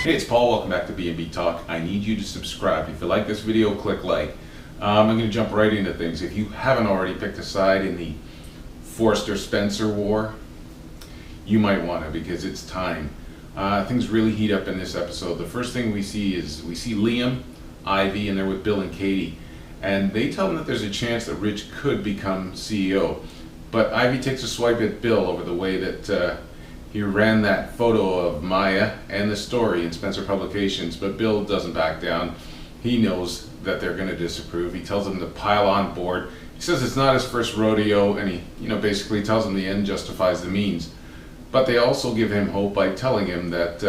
Hey, it's Paul. Welcome back to B&B Talk. I need you to subscribe. If you like this video, click like. I'm going to jump right into things. If you haven't already picked a side in the Forrester-Spencer war, you might want to, because it's time. Things really heat up in this episode. The first thing we see is Liam, Ivy, and they're with Bill and Katie. And they tell them that there's a chance that Rich could become CEO. But Ivy takes a swipe at Bill over the way that he ran that photo of Maya and the story in Spencer Publications, but Bill doesn't back down. He knows that they're going to disapprove. He tells them to pile on board. He says it's not his first rodeo, and he basically tells them the end justifies the means. But they also give him hope by telling him that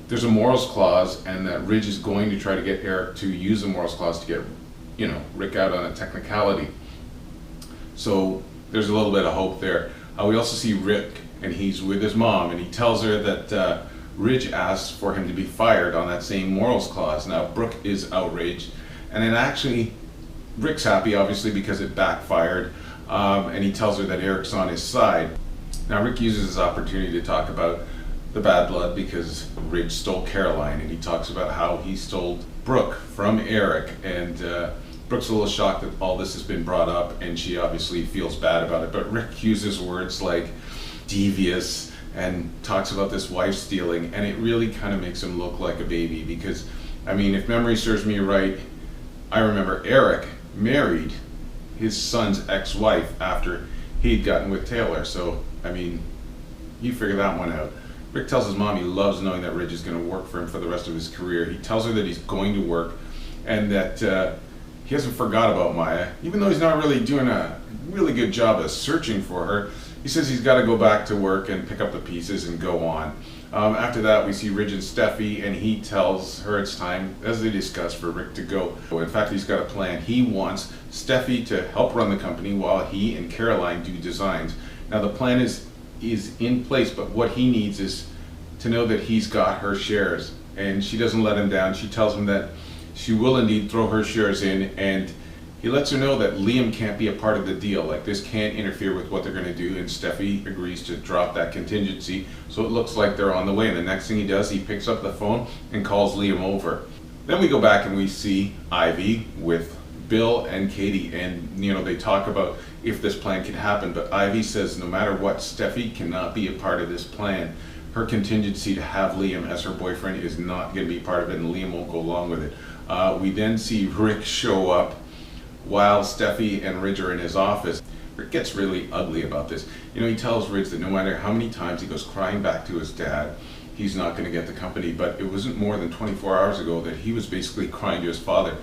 there's a morals clause, and that Ridge is going to try to get Eric to use the morals clause to get Rick out on a technicality. So there's a little bit of hope there. We also see Rick, and he's with his mom, and he tells her that Ridge asks for him to be fired on that same morals clause. Now Brooke is outraged, and then actually Rick's happy, obviously, because it backfired, and he tells her that Eric's on his side. Now Rick uses his opportunity to talk about the bad blood because Ridge stole Caroline, and he talks about how he stole Brooke from Eric, and Brooke's a little shocked that all this has been brought up, and she obviously feels bad about it, but Rick uses words like devious and talks about this wife stealing, and it really kind of makes him look like a baby, because if memory serves me right, I remember Eric married his son's ex-wife after he'd gotten with Taylor, so you figure that one out. Rick tells his mom he loves knowing that Ridge is going to work for him for the rest of his career. He tells her that he's going to work, and that he hasn't forgot about Maya, even though he's not really doing a really good job of searching for her. He says he's got to go back to work and pick up the pieces and go on. After that, we see Ridge and Steffi, and he tells her it's time, as they discuss, for Rick to go. In fact, he's got a plan. He wants Steffi to help run the company while he and Caroline do designs. Now, the plan is in place, but what he needs is to know that he's got her shares, and she doesn't let him down. She tells him that she will indeed throw her shares in, and he lets her know that Liam can't be a part of the deal. Like, this can't interfere with what they're going to do, and Steffi agrees to drop that contingency, so it looks like they're on the way. And the next thing he does, he picks up the phone and calls Liam over. Then we go back and we see Ivy with Bill and Katie, and they talk about if this plan can happen, but Ivy says no matter what, Steffi cannot be a part of this plan. Her contingency to have Liam as her boyfriend is not going to be part of it, and Liam won't go along with it. We then see Rick show up while Steffi and Ridge are in his office. Rick gets really ugly about this. He tells Ridge that no matter how many times he goes crying back to his dad, he's not going to get the company. But it wasn't more than 24 hours ago that he was basically crying to his father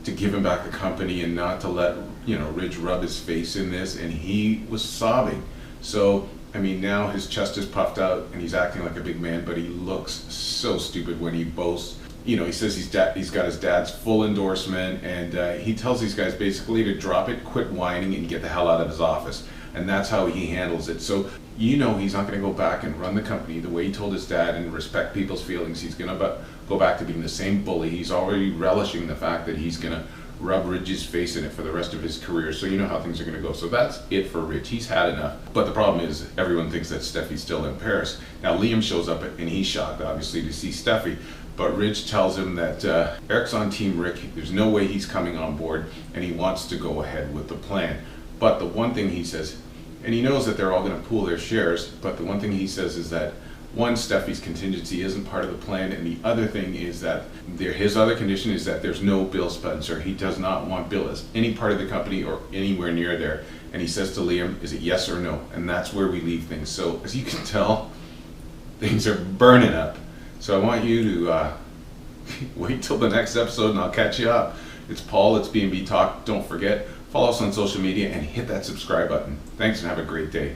to give him back the company and not to let Ridge rub his face in this, and he was sobbing. So now his chest is puffed out and he's acting like a big man, but he looks so stupid when he boasts. He says he's got his dad's full endorsement, and he tells these guys basically to drop it, quit whining, and get the hell out of his office. And that's how he handles it. So he's not going to go back and run the company the way he told his dad and respect people's feelings. He's going to go back to being the same bully. He's already relishing the fact that he's going to rub Ridge's face in it for the rest of his career. So you know how things are going to go. So that's it for Ridge. He's had enough. But the problem is everyone thinks that Steffi's still in Paris. Now Liam shows up, and he's shocked, obviously, to see Steffi. But Ridge tells him that Eric's on Team Rick. There's no way he's coming on board, and he wants to go ahead with the plan. But the one thing he says, and he knows that they're all going to pool their shares, but the one thing he says is that, one, Steffi's contingency isn't part of the plan, and the other thing is that his other condition is that there's no Bill Spencer. He does not want Bill as any part of the company or anywhere near there. And he says to Liam, is it yes or no? And that's where we leave things. So as you can tell, things are burning up. So I want you to wait till the next episode, and I'll catch you up. It's Paul, it's B&B Talk. Don't forget, follow us on social media and hit that subscribe button. Thanks, and have a great day.